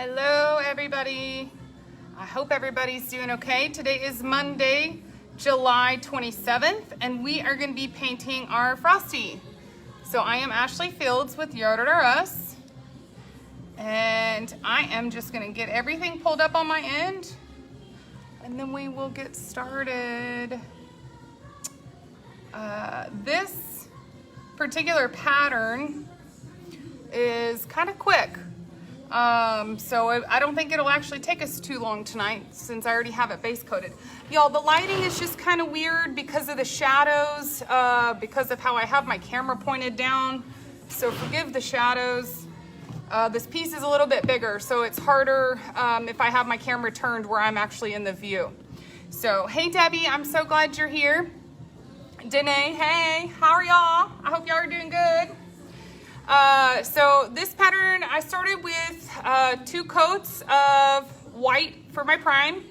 Hello everybody. I hope everybody's doing okay. Today is Monday, July 27th, and we are going to be painting our Frosty. So I am Ashley Fields with Yard R Us, and I am just going to get everything pulled up on my end, and then we will get started. This particular pattern is kind of quick. So I don't think it'll actually take us too long tonight since I already have it base coated. Y'all, the lighting is just kind of weird because of the shadows, because of how I have my camera pointed down. So forgive the shadows. This piece is a little bit bigger, so it's harder if I have my camera turned where I'm actually in the view. So, hey Debbie, I'm so glad you're here. Danae, hey, how are y'all? I hope y'all are doing good. So this pattern, I started with 2 coats of white for my prime.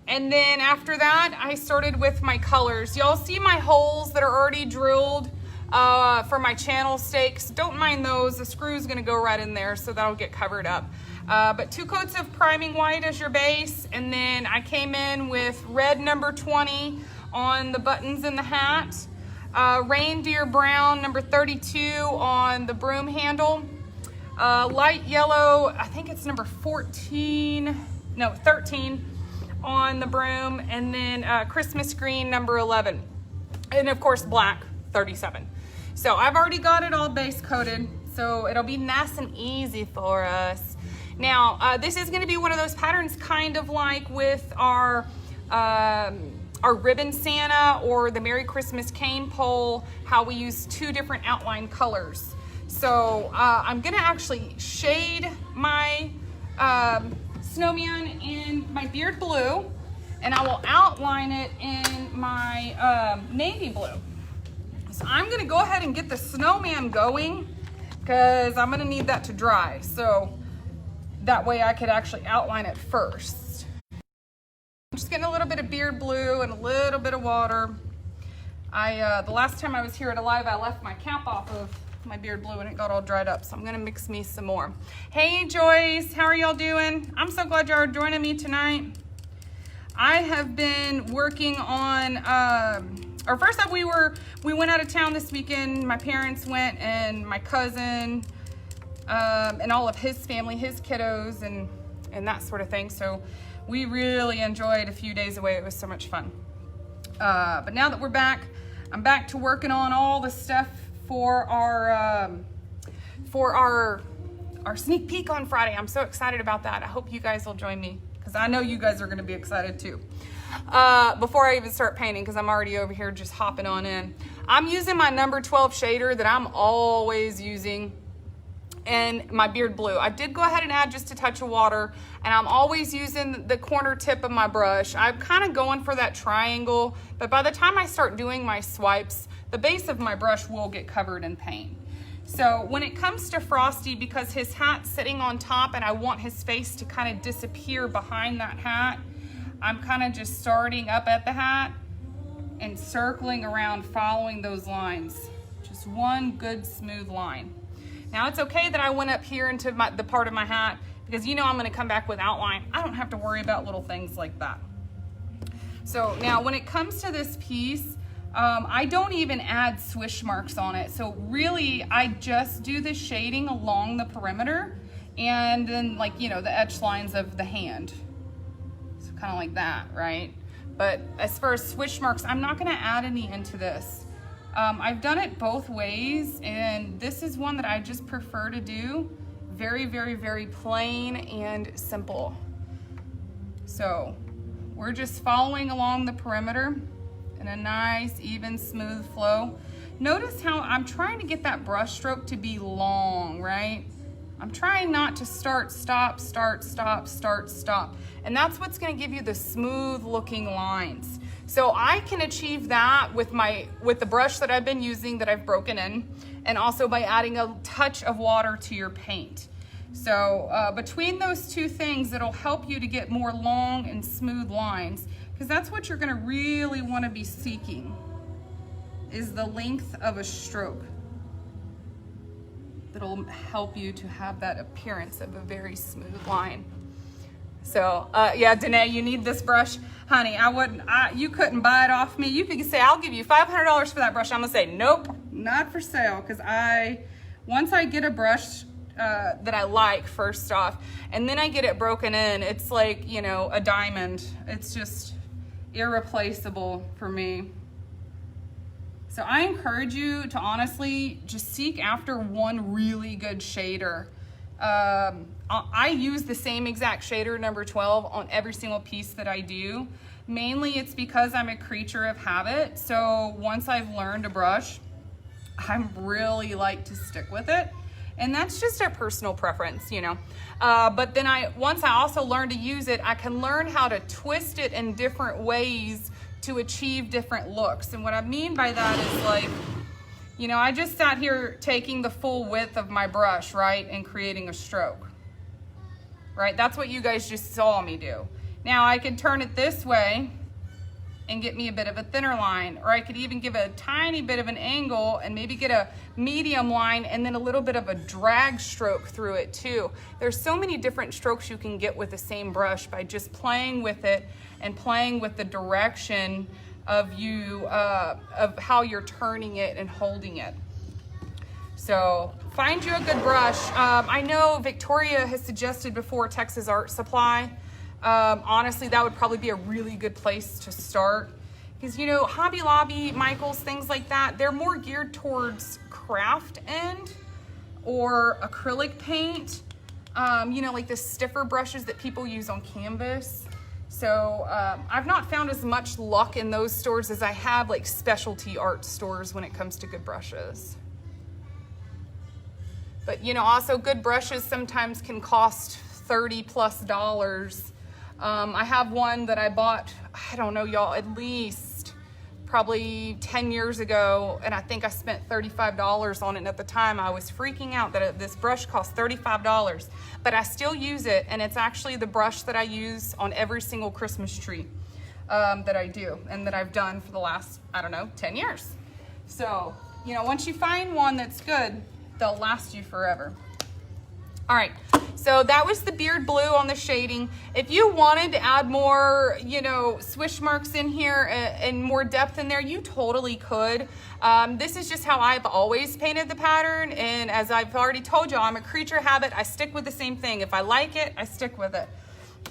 And then after that, I started with my colors. Y'all see my holes that are already drilled for my channel stakes. Don't mind those. The screw is going to go right in there, so that'll get covered up. But 2 coats of priming white as your base. And then I came in with red number 20 on the buttons in the hat. Reindeer brown number 32 on the broom handle, light yellow, I think it's number 13 on the broom, and then Christmas green number 11, and of course black 37. So I've already got it all base coated, so it'll be nice and easy for us. Now this is going to be one of those patterns kind of like with our ribbon Santa or the Merry Christmas cane pole, how we use 2 different outline colors. So I'm gonna actually shade my snowman in my beard blue, and I will outline it in my navy blue. So I'm gonna go ahead and get the snowman going because I'm gonna need that to dry. So that way I could actually outline it first. I'm just getting a little bit of beard blue and a little bit of water. The last time I was here at Alive, I left my cap off of my beard blue and it got all dried up, so I'm gonna mix me some more. Hey Joyce, how are y'all doing? I'm so glad y'all are joining me tonight. I have been working on, or first off, we went out of town this weekend. My parents went, and my cousin, and all of his family, his kiddos, and that sort of thing. So we really enjoyed a few days away. It was so much fun. But now that we're back, I'm back to working on all the stuff for our sneak peek on Friday. I'm so excited about that. I hope you guys will join me because I know you guys are going to be excited too. Before I even start painting, because I'm already over here just hopping on in. I'm using my number 12 shader that I'm always using, and my beard blue. I did go ahead and add just a touch of water, and I'm always using the corner tip of my brush. I'm kind of going for that triangle, but by the time I start doing my swipes, the base of my brush will get covered in paint. So when it comes to Frosty, because his hat's sitting on top and I want his face to kind of disappear behind that hat, I'm kind of just starting up at the hat and circling around, following those lines. Just one good smooth line. Now it's okay that I went up here into the part of my hat because you know I'm going to come back with outline. I don't have to worry about little things like that. So now when it comes to this piece, I don't even add swish marks on it. So really I just do the shading along the perimeter and then, like, you know, the etch lines of the hand. So kind of like that, right? But as far as swish marks, I'm not going to add any into this. I've done it both ways, and this is one that I just prefer to do. Very, very, very plain and simple. So we're just following along the perimeter in a nice, even, smooth flow. Notice how I'm trying to get that brush stroke to be long, right? I'm trying not to start, stop, start, stop, start, stop. And that's what's gonna give you the smooth looking lines. So I can achieve that with the brush that I've been using that I've broken in, and also by adding a touch of water to your paint. So between those 2 things, it'll help you to get more long and smooth lines, because that's what you're gonna really wanna be seeking, is the length of a stroke. that'll help you to have that appearance of a very smooth line. So yeah, Danae, you need this brush. Honey, you couldn't buy it off me. You could say, I'll give you $500 for that brush. I'm gonna say, nope, not for sale. Because once I get a brush that I like, first off, and then I get it broken in, it's like, you know, a diamond. It's just irreplaceable for me. So I encourage you to honestly just seek after one really good shader. I use the same exact shader, number 12, on every single piece that I do. Mainly it's because I'm a creature of habit. So once I've learned a brush, I really like to stick with it. And that's just a personal preference, you know. But then once I also learn to use it, I can learn how to twist it in different ways to achieve different looks. And what I mean by that is, like, you know, I just sat here taking the full width of my brush, right, and creating a stroke, right? That's what you guys just saw me do. Now I could turn it this way and get me a bit of a thinner line, or I could even give a tiny bit of an angle and maybe get a medium line and then a little bit of a drag stroke through it too. There's so many different strokes you can get with the same brush by just playing with it and playing with the direction of how you're turning it and holding it. So find you a good brush. I know Victoria has suggested before Texas Art Supply. Honestly, that would probably be a really good place to start, because, you know, Hobby Lobby, Michaels, things like that, they're more geared towards craft end or acrylic paint, you know, like the stiffer brushes that people use on canvas. So I've not found as much luck in those stores as I have like specialty art stores when it comes to good brushes. But, you know, also good brushes sometimes can cost $30+ I have one that I bought, I don't know, y'all, at least probably 10 years ago, and I think I spent $35 on it, and at the time I was freaking out that this brush cost $35, but I still use it, and it's actually the brush that I use on every single Christmas tree that I do, and that I've done for the last, I don't know, 10 years. So, you know, once you find one that's good, they'll last you forever. All right, so that was the beard blue on the shading. If you wanted to add more, you know, swish marks in here and more depth in there, you totally could. This is just how I've always painted the pattern, and as I've already told you, I'm a creature of habit. I stick with the same thing. If I like it, I stick with it.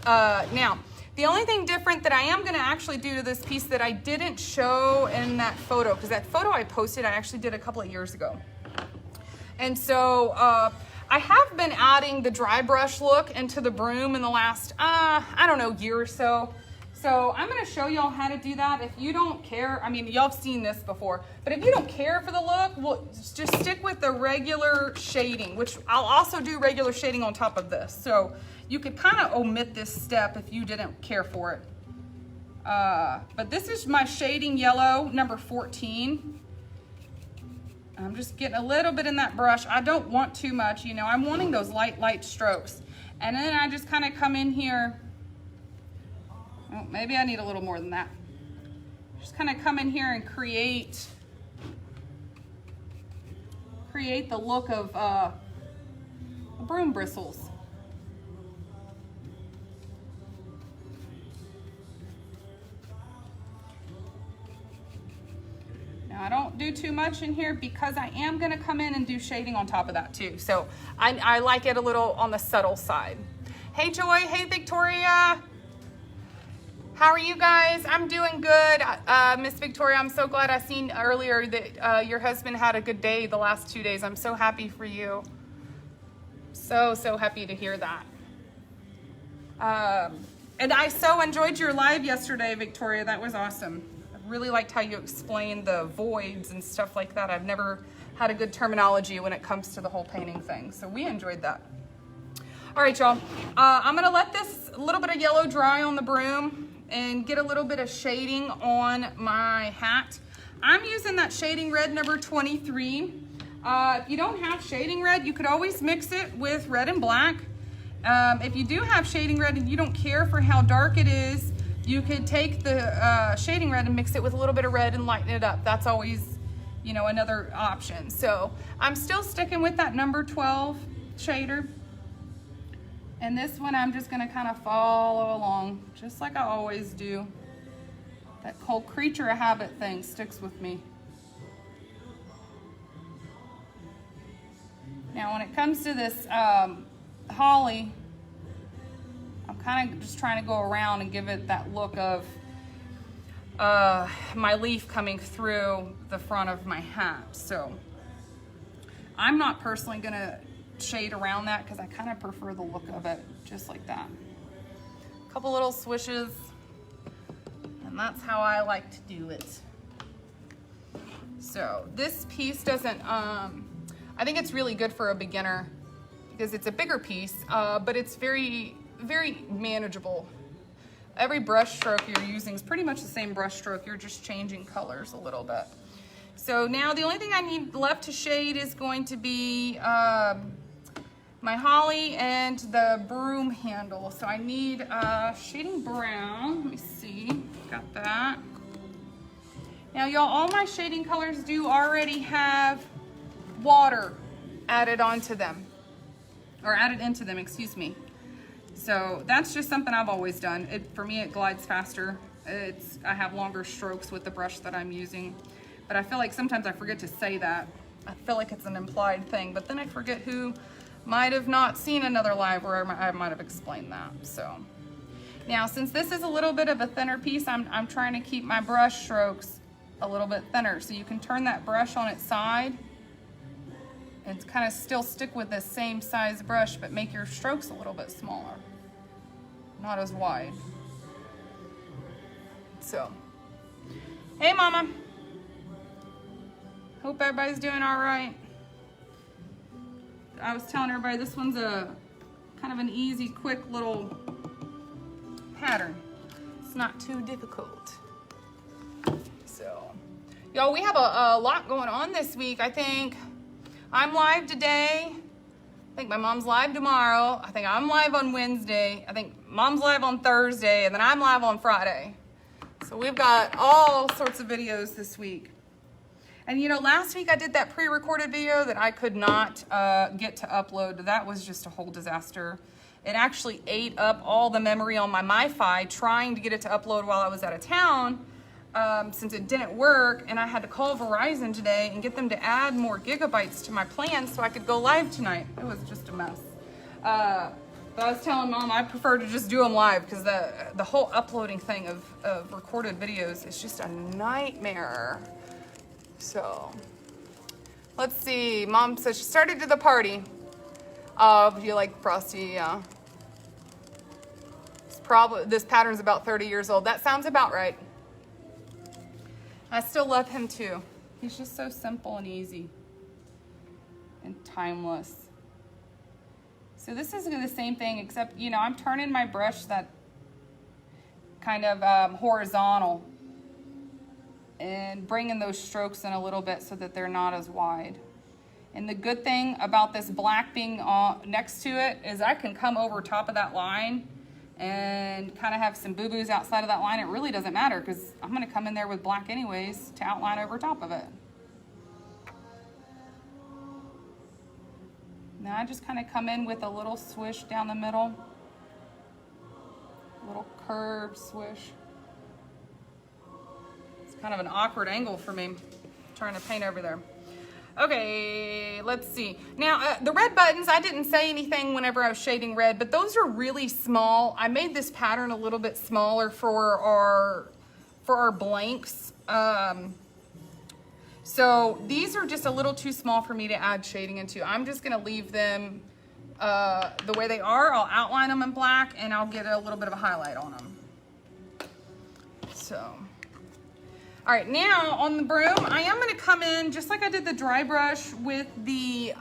Now, the only thing different that I am gonna actually do to this piece that I didn't show in that photo, because that photo I posted, I actually did a couple of years ago. And so, I have been adding the dry brush look into the Broom in the last, I don't know, year or so. So I'm gonna show y'all how to do that. If you don't care, I mean, y'all have seen this before, but if you don't care for the look, well, just stick with the regular shading, which I'll also do regular shading on top of this. So you could kind of omit this step if you didn't care for it. But this is my shading yellow, number 14. I'm just getting a little bit in that brush. I don't want too much, you know, I'm wanting those light strokes. And then I just kind of come in here. Oh, maybe I need a little more than that. Just kind of come in here and create the look of broom bristles. Now I don't do too much in here because I am gonna come in and do shading on top of that too. So I like it a little on the subtle side. Hey Joy, hey Victoria. How are you guys? I'm doing good. Miss Victoria, I'm so glad I seen earlier that your husband had a good day the last 2 days. I'm so happy for you. So happy to hear that. And I so enjoyed your live yesterday, Victoria. That was awesome. I really liked how you explained the voids and stuff like that. I've never had a good terminology when it comes to the whole painting thing. So we enjoyed that. All right, y'all. I'm gonna let this little bit of yellow dry on the Broom and get a little bit of shading on my hat. I'm using that shading red number 23. If you don't have shading red, you could always mix it with red and black. If you do have shading red and you don't care for how dark it is, you could take the shading red and mix it with a little bit of red and lighten it up. That's always, you know, another option. So I'm still sticking with that number 12 shader. And this one I'm just gonna kind of follow along, just like I always do. That whole creature of habit thing sticks with me. Now when it comes to this holly, I'm kind of just trying to go around and give it that look of my leaf coming through the front of my hat. So I'm not personally gonna shade around that because I kind of prefer the look of it just like that. A couple little swishes, and that's how I like to do it. So this piece doesn't, I think it's really good for a beginner because it's a bigger piece, but it's very, very manageable. Every brush stroke you're using is pretty much the same brush stroke. You're just changing colors a little bit. So now the only thing I need left to shade is going to be my holly and the broom handle. So I need shading brown. Let me see, got that. Now y'all, all my shading colors do already have water added onto them, or added into them, excuse me. So that's just something I've always done. For me, it glides faster. I have longer strokes with the brush that I'm using. But I feel like sometimes I forget to say that. I feel like it's an implied thing, but then I forget who might have not seen another live where I might have explained that. So now, since this is a little bit of a thinner piece, I'm trying to keep my brush strokes a little bit thinner. So you can turn that brush on its side and kind of still stick with the same size brush, but make your strokes a little bit smaller, not as wide. So, hey mama. Hope everybody's doing all right. I was telling everybody this one's a kind of an easy, quick little pattern. It's not too difficult. So, y'all, we have a lot going on this week. I think I'm live today. I think my mom's live tomorrow. I think I'm live on Wednesday. I think mom's live on Thursday, and then I'm live on Friday. So we've got all sorts of videos this week. And you know, last week I did that pre-recorded video that I could not get to upload. That was just a whole disaster. It actually ate up all the memory on my MiFi trying to get it to upload while I was out of town, since it didn't work. And I had to call Verizon today and get them to add more gigabytes to my plan so I could go live tonight. It was just a mess. But I was telling Mom I prefer to just do them live because the whole uploading thing of recorded videos is just a nightmare. So, let's see. Mom says she started to the party. You like Frosty, yeah. This pattern's about 30 years old. That sounds about right. I still love him too. He's just so simple and easy and timeless. So this is the same thing, except, you know, I'm turning my brush that kind of horizontal and bringing those strokes in a little bit so that they're not as wide. And the good thing about this black being next to it is I can come over top of that line and kind of have some boo-boos outside of that line. It really doesn't matter because I'm going to come in there with black anyways to outline over top of it. Now I just kind of come in with a little swish down the middle, a little curved swish. Kind of an awkward angle for me trying to paint over there. Okay, let's see. Now, the red buttons, I didn't say anything whenever I was shading red, but those are really small. I made this pattern a little bit smaller for our blanks. So these are just a little too small for me to add shading into. I'm just gonna leave them the way they are. I'll outline them in black and I'll get a little bit of a highlight on them. So. All right, now on the broom, I am going to come in just like I did the dry brush with the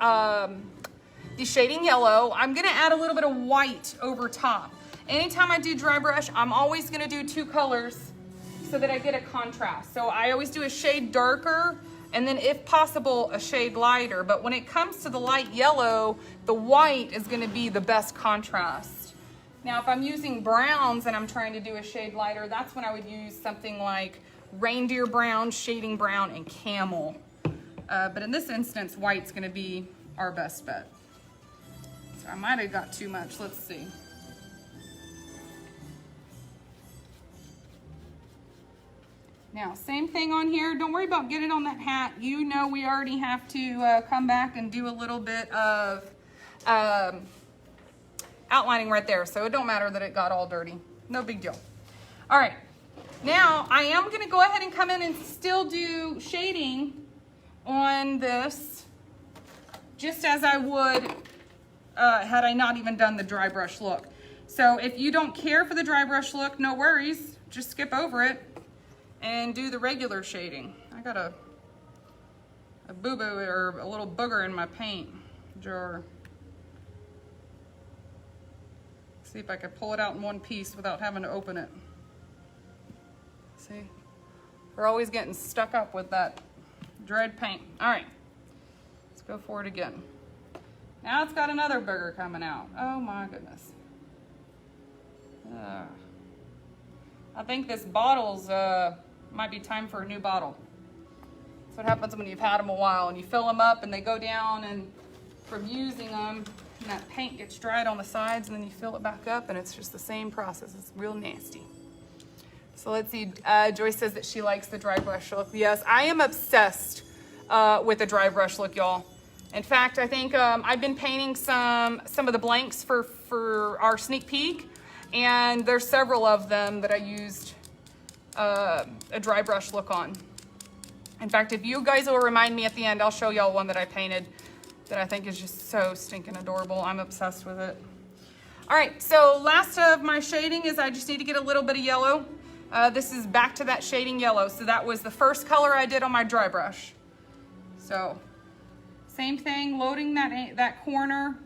shading yellow. I'm going to add a little bit of white over top. Anytime I do dry brush, I'm always going to do two colors so that I get a contrast. So I always do a shade darker and then if possible a shade lighter. But when it comes to the light yellow, the white is going to be the best contrast. Now if I'm using browns and I'm trying to do a shade lighter, that's when I would use something like reindeer brown, shading brown, and camel. But in this instance, white's gonna be our best bet. So I might have got too much, let's see. Now, same thing on here. Don't worry about getting on that hat. You know we already have to come back and do a little bit of outlining right there. So it don't matter that it got all dirty. No big deal. All right. Now, I am going to go ahead and come in and still do shading on this, just as I would had I not even done the dry brush look. So if you don't care for the dry brush look, no worries. Just skip over it and do the regular shading. I got a boo-boo or a little booger in my paint jar. See if I can pull it out in one piece without having to open it. See, we're always getting stuck up with that dread paint. All right, let's go for it again. Now it's got another booger coming out. Oh my goodness. I think this bottle's might be time for a new bottle. That's what happens when you've had them a while and you fill them up and they go down, and from using them, and that paint gets dried on the sides, and then you fill it back up and it's just the same process. It's real nasty. So let's see, Joyce says that she likes the dry brush look. Yes, I am obsessed with the dry brush look, y'all. In fact, I think I've been painting some of the blanks for our sneak peek, and there's several of them that I used a dry brush look on. In fact, if you guys will remind me at the end, I'll show y'all one that I painted that I think is just so stinking adorable. I'm obsessed with it. All right, so last of my shading is I just need to get a little bit of yellow. This is back to that shading yellow. So that was the first color I did on my dry brush. So same thing, loading that corner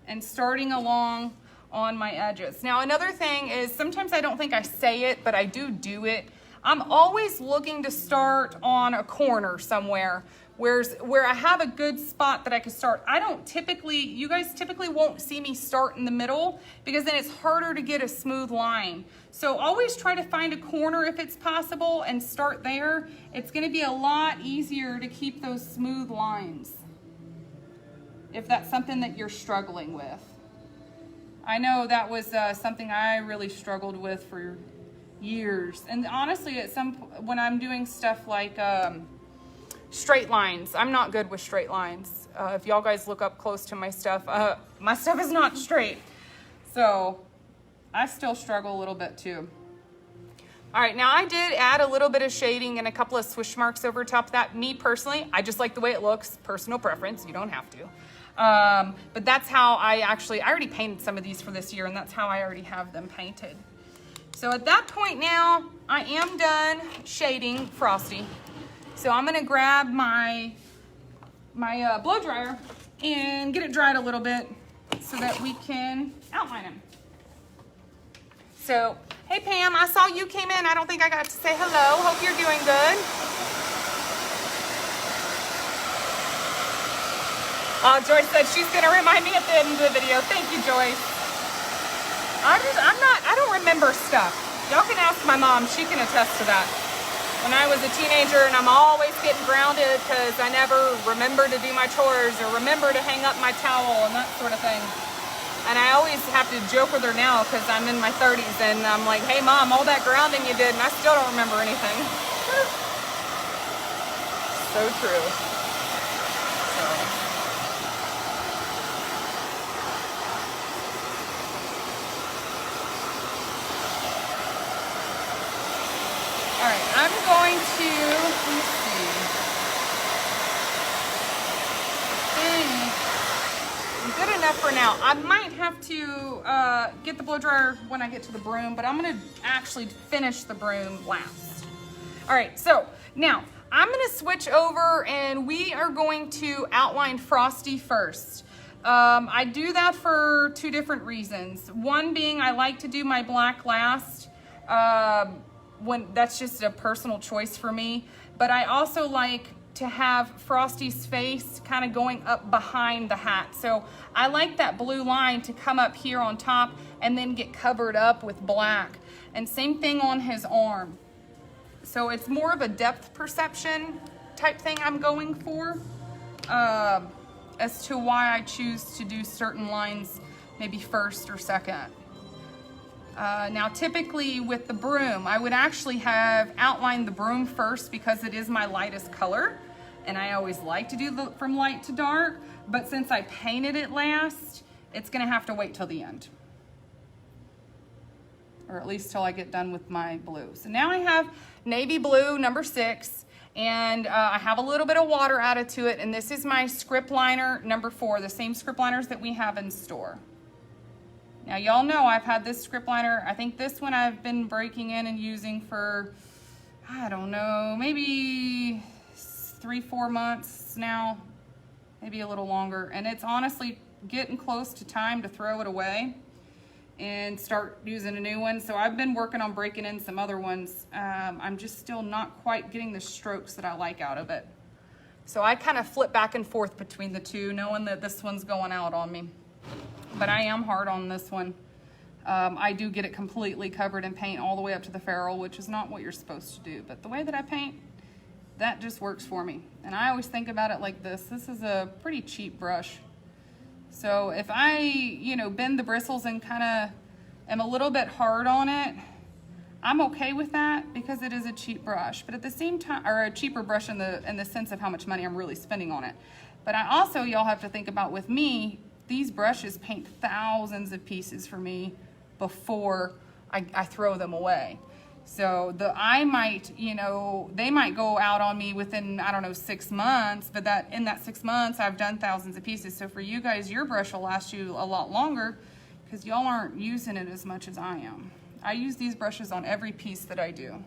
and starting along on my edges. Now another thing is, sometimes I don't think I say it, but I do it. I'm always looking to start on a corner somewhere where I have a good spot that I can start. You guys typically won't see me start in the middle, because then it's harder to get a smooth line. So always try to find a corner if it's possible and start there. It's gonna be a lot easier to keep those smooth lines, if that's something that you're struggling with. I know that was something I really struggled with for years. And honestly, when I'm doing stuff like straight lines, I'm not good with straight lines. If y'all guys look up close to my stuff is not straight. So I still struggle a little bit too. All right, now I did add a little bit of shading and a couple of swoosh marks over top of that. Me personally, I just like the way it looks. Personal preference, you don't have to. But that's how I already painted some of these for this year, and that's how I already have them painted. So at that point now, I am done shading Frosty. So I'm gonna grab my blow dryer and get it dried a little bit so that we can outline him. So, hey Pam, I saw you came in. I don't think I got to say hello. Hope you're doing good. Joyce said she's gonna remind me at the end of the video. Thank you, Joyce. I don't remember stuff. Y'all can ask my mom, she can attest to that. When I was a teenager, and I'm always getting grounded because I never remember to do my chores or remember to hang up my towel and that sort of thing. And I always have to joke with her now because I'm in my 30s, and I'm like, hey mom, all that grounding you did, and I still don't remember anything. So true. All right, I'm going to, let me see. Good enough for now. I might have to get the blow dryer when I get to the broom, but I'm gonna actually finish the broom last. All right, so now I'm gonna switch over and we are going to outline Frosty first. I do that for two different reasons. One being I like to do my black last. When that's just a personal choice for me, but I also like to have Frosty's face kind of going up behind the hat. So I like that blue line to come up here on top and then get covered up with black. And same thing on his arm. So it's more of a depth perception type thing I'm going for, as to why I choose to do certain lines maybe first or second. Now typically with the broom, I would actually have outlined the broom first because it is my lightest color, and I always like to do from light to dark, but since I painted it last, it's gonna have to wait till the end. Or at least till I get done with my blue. So now I have navy blue, number 6, and I have a little bit of water added to it, and this is my script liner, number 4, the same script liners that we have in store. Now y'all know I've had this script liner, I think this one I've been breaking in and using for, I don't know, maybe 3-4 months now, maybe a little longer, and it's honestly getting close to time to throw it away and start using a new one. So I've been working on breaking in some other ones. I'm just still not quite getting the strokes that I like out of it. So I kind of flip back and forth between the two, knowing that this one's going out on me. But I am hard on this one. I do get it completely covered in paint all the way up to the ferrule, which is not what you're supposed to do. But the way that I paint, that just works for me. And I always think about it like this. This is a pretty cheap brush. So if I, you know, bend the bristles and kind of am a little bit hard on it, I'm okay with that because it is a cheap brush. But at the same time, or a cheaper brush in the sense of how much money I'm really spending on it. But I also, y'all have to think about with me, these brushes paint thousands of pieces for me before I throw them away. So I might, you know, they might go out on me within, I don't know, 6 months, but in that 6 months, I've done thousands of pieces. So for you guys, your brush will last you a lot longer because y'all aren't using it as much as I am. I use these brushes on every piece that I do.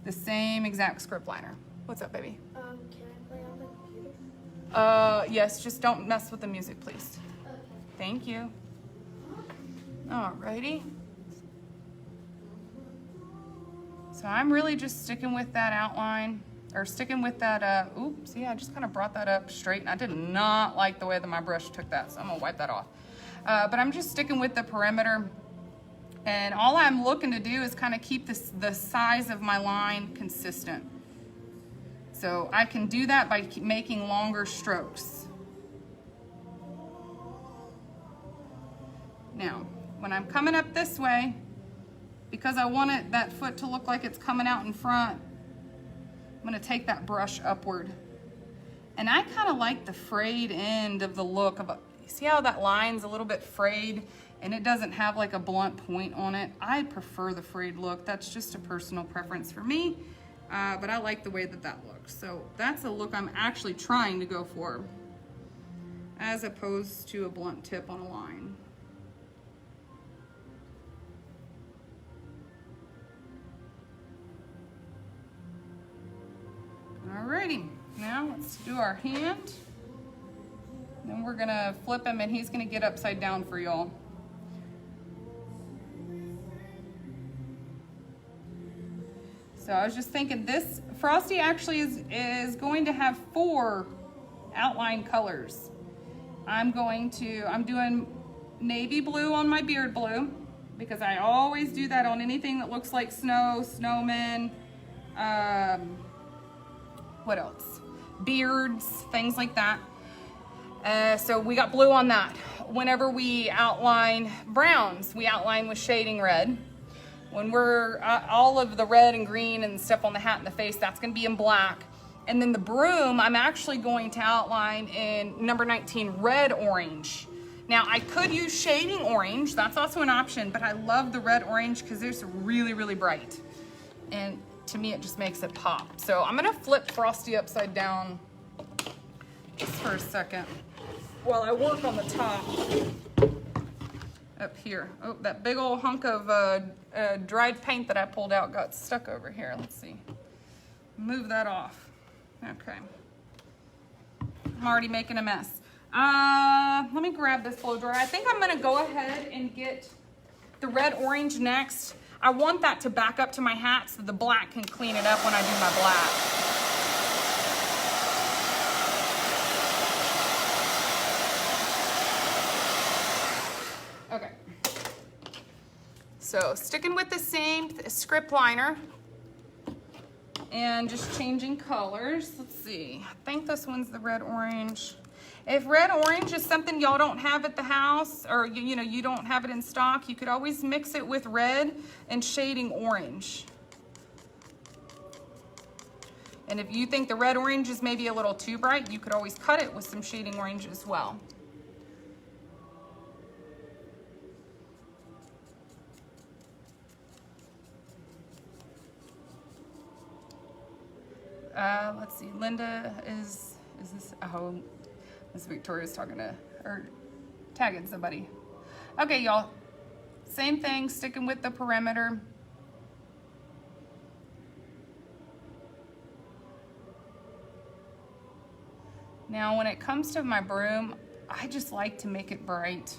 The same exact script liner. What's up, baby? Can I play on the computer? Yes, just don't mess with the music, please. Okay. Thank you. Alrighty. So I'm really just sticking with that outline, or sticking with that, oops, see, I just kind of brought that up straight, and I did not like the way that my brush took that, so I'm gonna wipe that off. But I'm just sticking with the perimeter, and all I'm looking to do is kind of keep the size of my line consistent. So I can do that by making longer strokes. Now, when I'm coming up this way, because I want that foot to look like it's coming out in front, I'm gonna take that brush upward. And I kind of like the frayed end of the look of see how that line's a little bit frayed and it doesn't have like a blunt point on it? I prefer the frayed look. That's just a personal preference for me, but I like the way that looks. So that's a look I'm actually trying to go for, as opposed to a blunt tip on a line. Alrighty, now let's do our hand. Then we're gonna flip him and he's gonna get upside down for y'all. So I was just thinking this, Frosty actually is going to have 4 outline colors. I'm doing navy blue on my beard blue because I always do that on anything that looks like snow, snowmen, what else? Beards, things like that. So we got blue on that. Whenever we outline browns, we outline with shading red. When we're all of the red and green and stuff on the hat and the face, that's gonna be in black. And then the broom, I'm actually going to outline in number 19, red orange. Now I could use shading orange, that's also an option, but I love the red orange because it's really, really bright. And to me, it just makes it pop. So I'm gonna flip Frosty upside down just for a second while I work on the top up here. Oh, that big old hunk of dried paint that I pulled out got stuck over here. Let's see. Move that off. Okay. I'm already making a mess. Let me grab this blow dryer. I think I'm gonna go ahead and get the red orange next. I want that to back up to my hat so the black can clean it up when I do my black. Okay. So sticking with the same script liner. and just changing colors. Let's see, I think this one's the red orange. If red orange is something y'all don't have at the house, or you know, you don't have it in stock, you could always mix it with red and shading orange. And if you think the red orange is maybe a little too bright, you could always cut it with some shading orange as well. Let's see, Linda is this, oh, Miss Victoria's talking to, or tagging somebody. Okay, y'all, same thing, sticking with the perimeter. Now, when it comes to my broom, I just like to make it bright.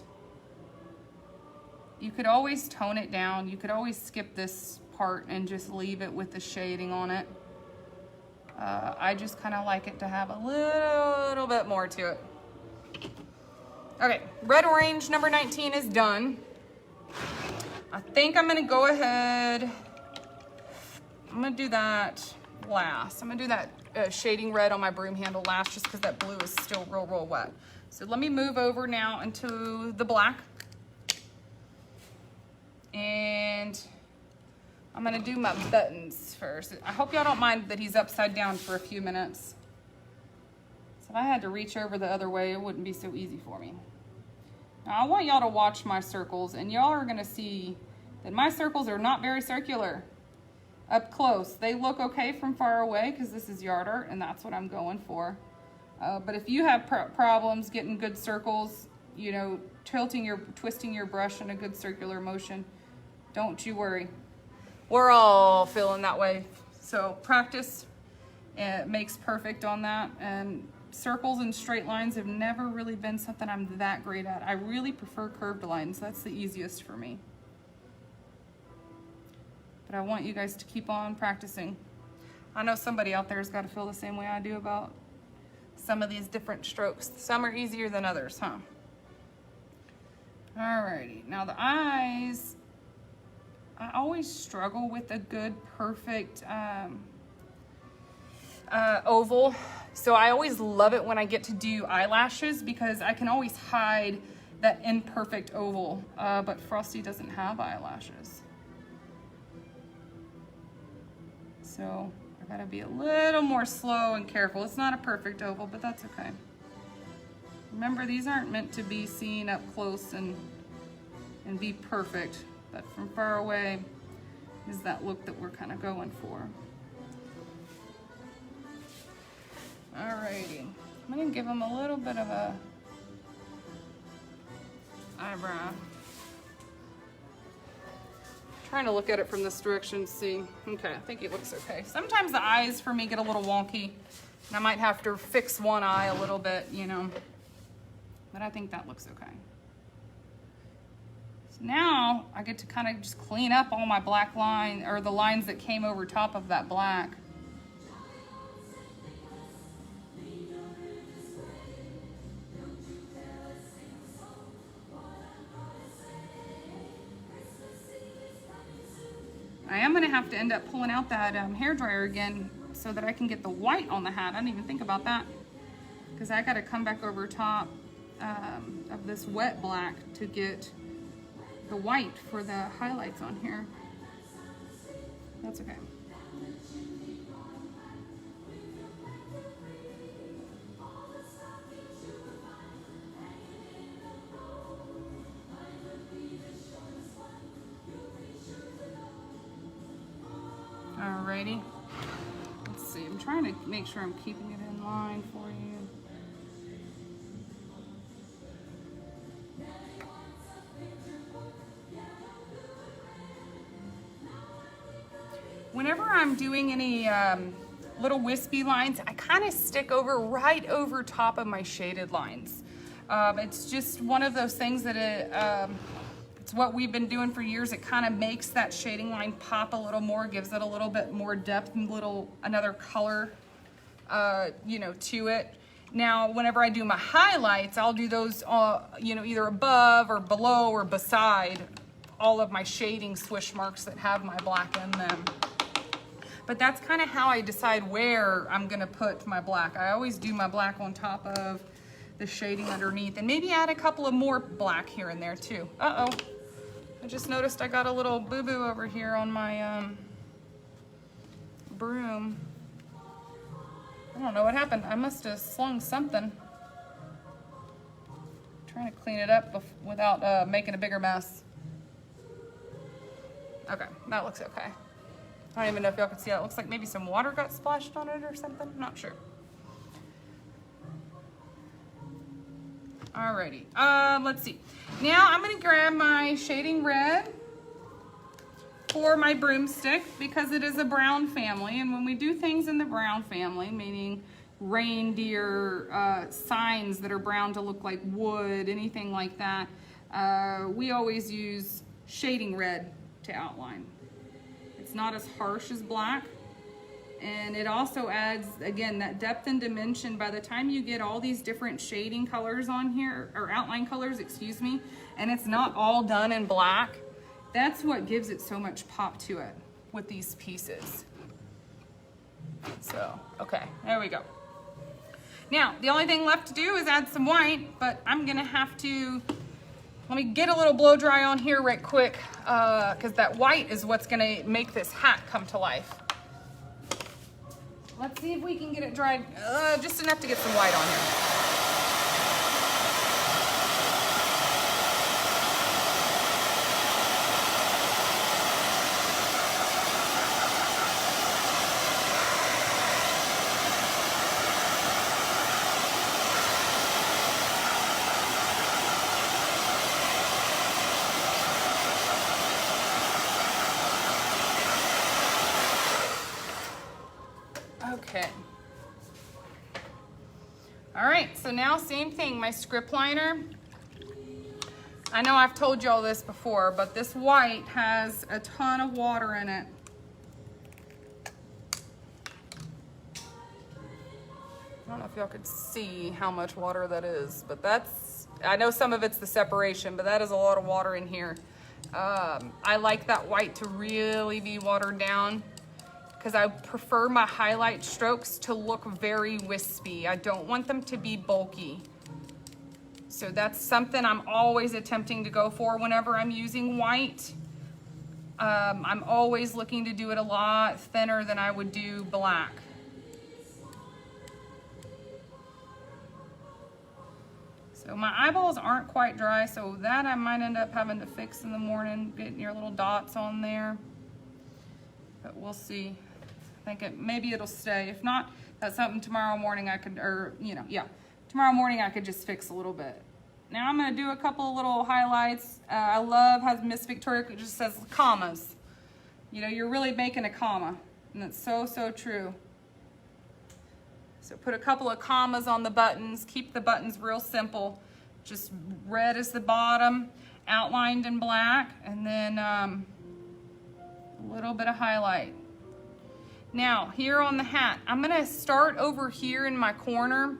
You could always tone it down. You could always skip this part and just leave it with the shading on it. I just kind of like it to have a little bit more to it. Okay, red orange number 19 is done. I think I'm gonna go ahead, I'm gonna do that last. I'm gonna do that shading red on my broom handle last, just because that blue is still real wet. So let me move over now into the black. And I'm gonna do my buttons first. I hope y'all don't mind that he's upside down for a few minutes. So if I had to reach over the other way, it wouldn't be so easy for me. Now I want y'all to watch my circles, and y'all are gonna see that my circles are not very circular. Up close, they look okay from far away because this is yard art and that's what I'm going for. But if you have problems getting good circles, you know, twisting your brush in a good circular motion, don't you worry. We're all feeling that way. So practice makes perfect on that. And circles and straight lines have never really been something I'm that great at. I really prefer curved lines. That's the easiest for me. But I want you guys to keep on practicing. I know somebody out there has got to feel the same way I do about some of these different strokes. Some are easier than others, huh? Alrighty, now the eyes, I always struggle with a good, perfect oval. So I always love it when I get to do eyelashes because I can always hide that imperfect oval. But Frosty doesn't have eyelashes. So I gotta be a little more slow and careful. It's not a perfect oval, but that's okay. Remember, these aren't meant to be seen up close and be perfect, but from far away is that look that we're kind of going for. Alrighty, I'm gonna give them a little bit of a eyebrow. Trying to look at it from this direction, see. Okay, I think it looks okay. Sometimes the eyes for me get a little wonky, and I might have to fix one eye a little bit, you know. But I think that looks okay. So now I get to kind of just clean up all my black line, or the lines that came over top of that black. I am gonna have to end up pulling out that hairdryer again so that I can get the white on the hat. I didn't even think about that because I gotta come back over top of this wet black to get the white for the highlights on here. That's okay. Alrighty. Let's see. I'm trying to make sure I'm keeping it in line for you. Whenever I'm doing any little wispy lines, I kind of stick right over top of my shaded lines. It's just one of those things that it's what we've been doing for years. It kind of makes that shading line pop a little more, gives it a little bit more depth and another color, you know, to it. Now, whenever I do my highlights, I'll do those, you know, either above or below or beside all of my shading swish marks that have my black in them. but that's kind of how I decide where I'm gonna put my black. I always do my black on top of the shading underneath, and maybe add a couple of more black here and there too. Uh-oh, I just noticed I got a little boo-boo over here on my broom. I don't know what happened. I must have slung something. Trying to clean it up without making a bigger mess. Okay, that looks okay. I don't even know if y'all can see that. It looks like maybe some water got splashed on it or something. I'm not sure. Alrighty, let's see. Now I'm gonna grab my shading red for my broomstick because it is a brown family, and when we do things in the brown family, meaning reindeer, signs that are brown to look like wood, anything like that, we always use shading red to outline. It's not as harsh as black, and it also adds, again, that depth and dimension. By the time you get all these different shading colors on here, or outline colors, excuse me, and it's not all done in black, that's what gives it so much pop to it with these pieces. So, okay, there we go. Now, the only thing left to do is add some white, but I'm gonna have to, let me get a little blow dry on here right quick, because that white is what's gonna make this hat come to life. Let's see if we can get it dried just enough to get some white on here. Okay. All right, so now same thing, my script liner. I know I've told y'all this before, but this white has a ton of water in it. I don't know if y'all could see how much water that is, but that's, I know some of it's the separation, but that is a lot of water in here. I like that white to really be watered down, because I prefer my highlight strokes to look very wispy. I don't want them to be bulky. So that's something I'm always attempting to go for whenever I'm using white. I'm always looking to do it a lot thinner than I would do black. So my eyeballs aren't quite dry, so that I might end up having to fix in the morning, getting your little dots on there. But we'll see. I think maybe it'll stay. If not, that's something tomorrow morning I could, or tomorrow morning I could just fix a little bit. Now I'm gonna do a couple of little highlights. I love how Miss Victoria just says commas. You know, you're really making a comma, and that's so, so true. So put a couple of commas on the buttons, keep the buttons real simple. Just red is the bottom, outlined in black, and then a little bit of highlight. Now, here on the hat, I'm gonna start over here in my corner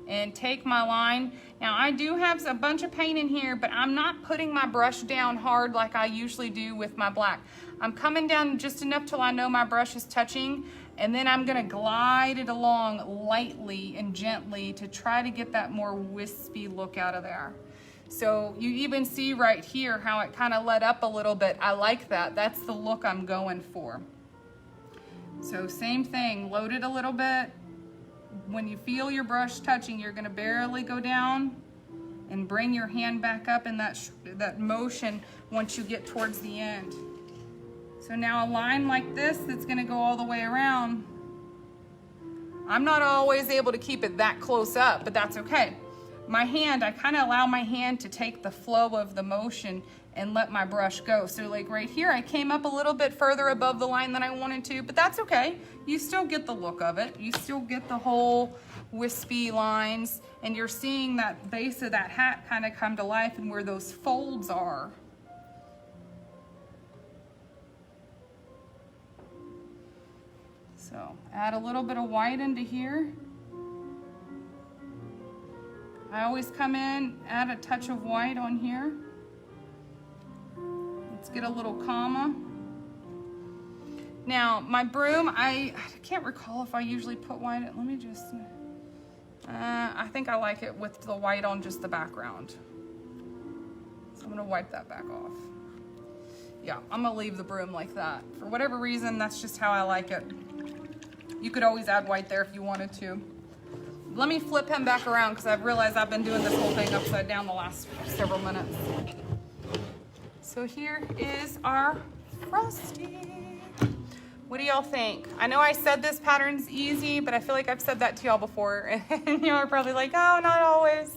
and take my line. Now, I do have a bunch of paint in here, but I'm not putting my brush down hard like I usually do with my black. I'm coming down just enough till I know my brush is touching, and then I'm gonna glide it along lightly and gently to try to get that more wispy look out of there. So you even see right here how it kind of let up a little bit. I like that. That's the look I'm going for. So same thing, load it a little bit. When you feel your brush touching, you're gonna barely go down and bring your hand back up in that motion once you get towards the end. So now a line like this that's gonna go all the way around. I'm not always able to keep it that close up, but that's okay. My hand, I kind of allow my hand to take the flow of the motion and let my brush go. So like right here, I came up a little bit further above the line than I wanted to, but that's okay. You still get the look of it. You still get the whole wispy lines, and you're seeing that base of that hat kind of come to life and where those folds are. So add a little bit of white into here. I always come in, add a touch of white on here. Let's get a little comma. Now, my broom, I can't recall if I usually put white. Let me just, I think I like it with the white on just the background. So I'm gonna wipe that back off. Yeah, I'm gonna leave the broom like that. For whatever reason, that's just how I like it. You could always add white there if you wanted to. Let me flip him back around because I've realized I've been doing this whole thing upside down the last several minutes. So here is our Frosty. What do y'all think? I know I said this pattern's easy, but I feel like I've said that to y'all before. And y'all are probably like, oh, not always.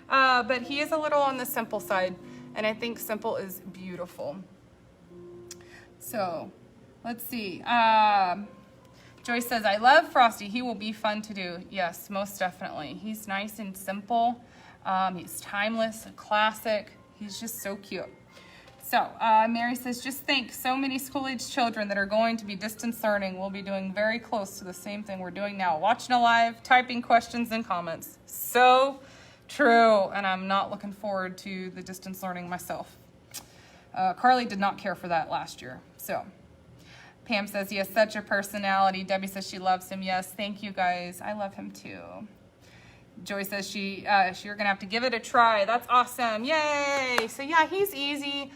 But he is a little on the simple side, and I think simple is beautiful. So let's see. Joyce says, I love Frosty. He will be fun to do. Yes, most definitely. He's nice and simple. He's timeless, a classic. He's just so cute. So Mary says, just think, so many school-age children that are going to be distance learning will be doing very close to the same thing we're doing now, watching a live, typing questions and comments. So true, and I'm not looking forward to the distance learning myself. Carly did not care for that last year. So Pam says he has such a personality. Debbie says she loves him. Yes, thank you guys. I love him too. Joy says you're gonna have to give it a try. That's awesome. Yay! So yeah, he's easy.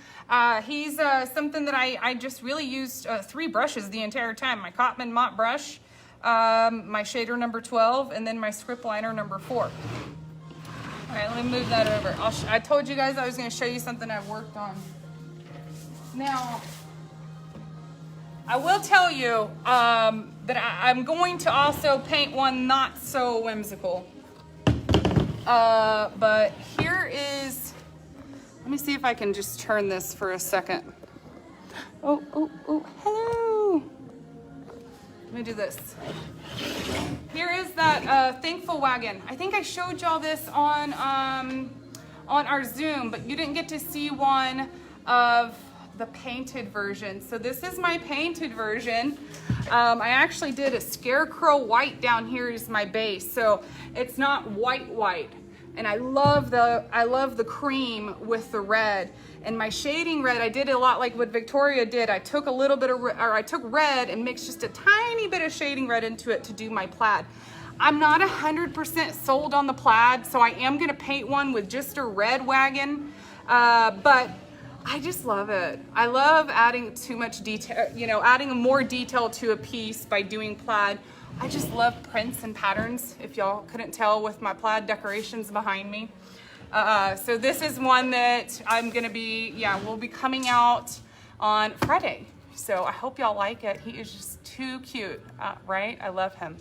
He's something that I just really used 3 brushes the entire time. My Cotman Mott brush, my shader number 12, and then my script liner number 4. All right, let me move that over. I told you guys I was gonna show you something I've worked on. Now, I will tell you that I'm going to also paint one not so whimsical. But here is, let me see if I can just turn this for a second. Oh, hello. Let me do this. Here is that Thankful Wagon. I think I showed y'all this on our Zoom, but you didn't get to see one of the painted version. So this is my painted version. I actually did a scarecrow white down here as my base, so it's not white, and I love the cream with the red. And my shading red, I did a lot like what Victoria did. I took a little bit of, I took red and mixed just a tiny bit of shading red into it to do my plaid. I'm not 100% sold on the plaid, so I am gonna paint one with just a red wagon, but I just love it. I love adding too much detail, adding more detail to a piece by doing plaid. I just love prints and patterns, if y'all couldn't tell with my plaid decorations behind me. So this is one that I'm gonna be, will be coming out on Friday. So I hope y'all like it. He is just too cute, right? I love him.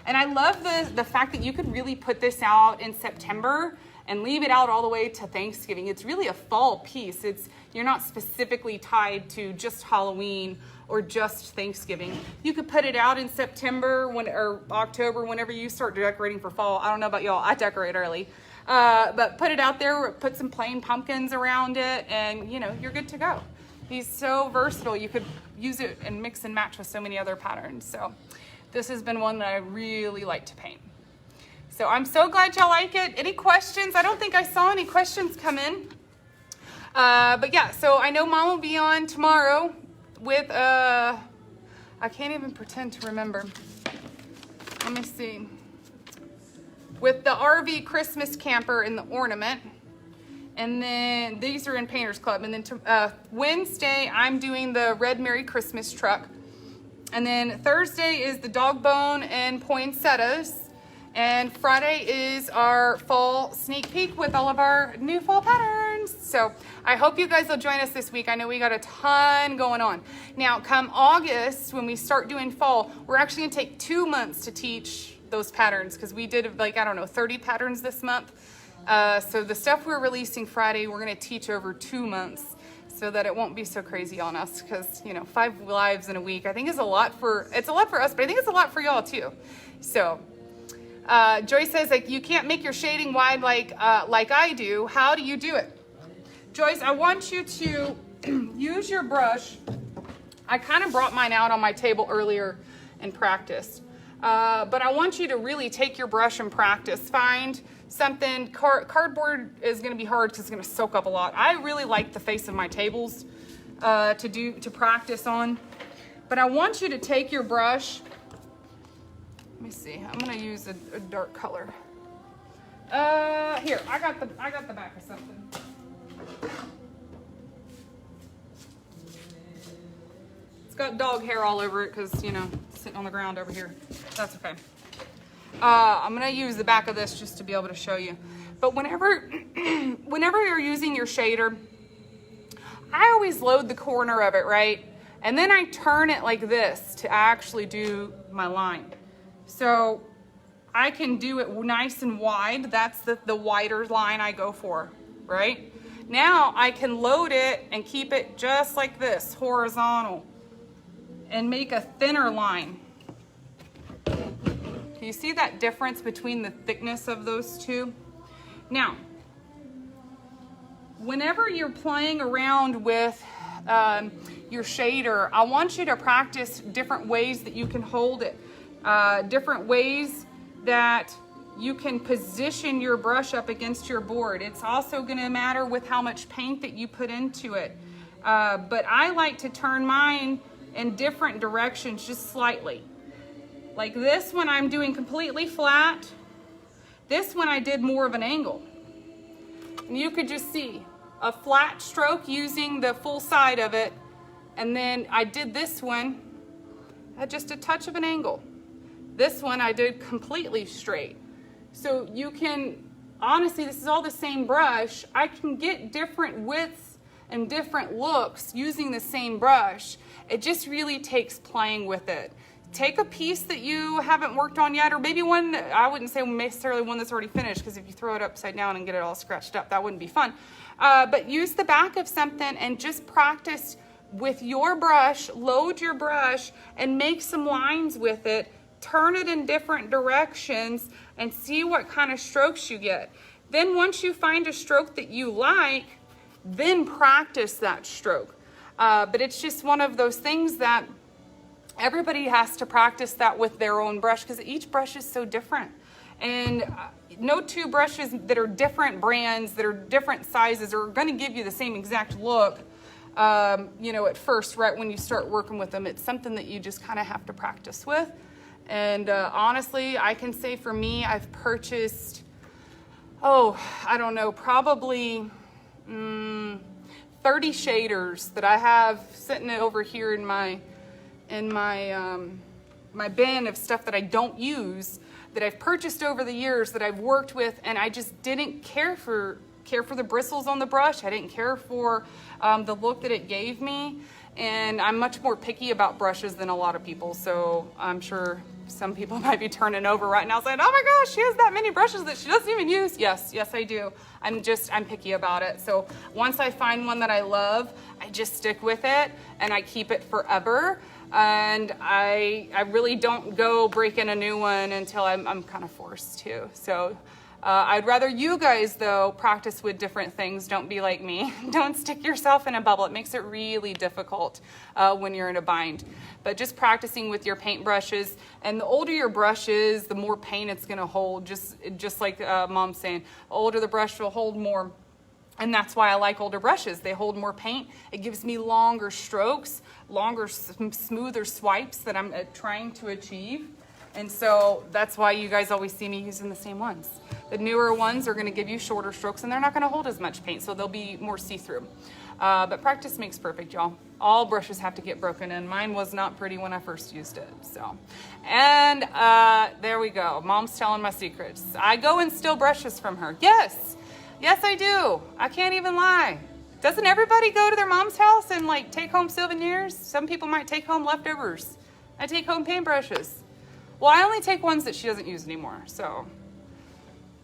And I love the fact that you could really put this out in September and leave it out all the way to Thanksgiving. It's really a fall piece. You're not specifically tied to just Halloween or just Thanksgiving. You could put it out in September or October, whenever you start decorating for fall. I don't know about y'all, I decorate early. But put it out there, put some plain pumpkins around it, and you're good to go. He's so versatile. You could use it and mix and match with so many other patterns. So this has been one that I really like to paint. So I'm so glad y'all like it. Any questions? I don't think I saw any questions come in. But yeah, so I know Mom will be on tomorrow with, I can't even pretend to remember. Let me see. With the RV Christmas camper and the ornament. And then these are in Painters Club. And then Wednesday, I'm doing the Red Merry Christmas truck. And then Thursday is the dog bone and poinsettias. And Friday is our fall sneak peek with all of our new fall patterns. So I hope you guys will join us this week. I know we got a ton going on. Now, come August, when we start doing fall, we're actually gonna take 2 months to teach those patterns because we did 30 patterns this month. So the stuff we're releasing Friday, we're gonna teach over 2 months so that it won't be so crazy on us because, 5 lives in a week, I think is it's a lot for us, but I think it's a lot for y'all too. So, Joy says, you can't make your shading wide like I do. How do you do it? Joyce, I want you to use your brush. I kind of brought mine out on my table earlier and practiced. But I want you to really take your brush and practice. Find something, cardboard is gonna be hard because it's gonna soak up a lot. I really like the face of my tables to practice on. But I want you to take your brush. Let me see. I'm gonna use a dark color. Here, I got the back of something. It's got dog hair all over it because, you know, it's sitting on the ground over here. That's okay. I'm gonna use the back of this just to be able to show you. But whenever you're using your shader, I always load the corner of it, right? And then I turn it like this to actually do my line. So I can do it nice and wide. That's the wider line I go for, right? Now I can load it and keep it just like this, horizontal, and make a thinner line. Can you see that difference between the thickness of those two? Now, whenever you're playing around with your shader, I want you to practice different ways that you can hold it, different ways that you can position your brush up against your board. It's also going to matter with how much paint that you put into it. But I like to turn mine in different directions, just slightly. Like this one I'm doing completely flat. This one I did more of an angle. And you could just see a flat stroke using the full side of it. And then I did this one at just a touch of an angle. This one I did completely straight. So you can, honestly, this is all the same brush. I can get different widths and different looks using the same brush. It just really takes playing with it. Take a piece that you haven't worked on yet, or maybe one, I wouldn't say necessarily one that's already finished, because if you throw it upside down and get it all scratched up, that wouldn't be fun. But use the back of something and just practice with your brush, load your brush, and make some lines with it. Turn it in different directions and see what kind of strokes you get. Then once you find a stroke that you like, then practice that stroke. But it's just one of those things that everybody has to practice that with their own brush, because each brush is so different. And no two brushes that are different brands, that are different sizes, are going to give you the same exact look, you know, at first, right when you start working with them. It's something that you just kind of have to practice with. And honestly, I can say for me, I've purchased, I don't know, probably 30 shaders that I have sitting over here in my bin of stuff that I don't use, that I've purchased over the years, that I've worked with, and I just didn't care for the bristles on the brush. I didn't care for the look that it gave me. And I'm much more picky about brushes than a lot of people, so I'm sure some people might be turning over right now saying, oh my gosh, she has that many brushes that she doesn't even use. Yes, I do. I'm picky about it. So once I find one that I love, I just stick with it and I keep it forever. And I really don't go breaking a new one until I'm kind of forced to. So I'd rather you guys, though, practice with different things. Don't be like me. Don't stick yourself in a bubble. It makes it really difficult when you're in a bind. But just practicing with your paint brushes, and the older your brush is, the more paint it's going to hold, just like Mom's saying. The older the brush will hold more. And that's why I like older brushes. They hold more paint. It gives me longer strokes, longer, smoother swipes that I'm trying to achieve. And so that's why you guys always see me using the same ones. The newer ones are going to give you shorter strokes, and they're not going to hold as much paint, so they'll be more see-through. But practice makes perfect, y'all. All brushes have to get broken in. Mine was not pretty when I first used it. So, and there we go. Mom's telling my secrets. I go and steal brushes from her. Yes, I do. I can't even lie. Doesn't everybody go to their mom's house and like take home souvenirs? Some people might take home leftovers. I take home paintbrushes. Well, I only take ones that she doesn't use anymore, so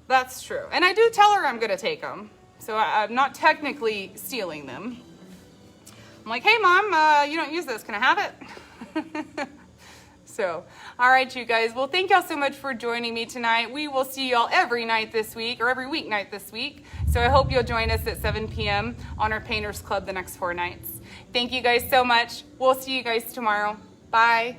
that's true. And I do tell her I'm going to take them, so I'm not technically stealing them. I'm like, hey, Mom, you don't use this. Can I have it? So, all right, you guys. Well, thank y'all so much for joining me tonight. We will see y'all every night this week, or every weeknight this week. So I hope you'll join us at 7 p.m. on our Painters Club the next 4 nights. Thank you guys so much. We'll see you guys tomorrow. Bye.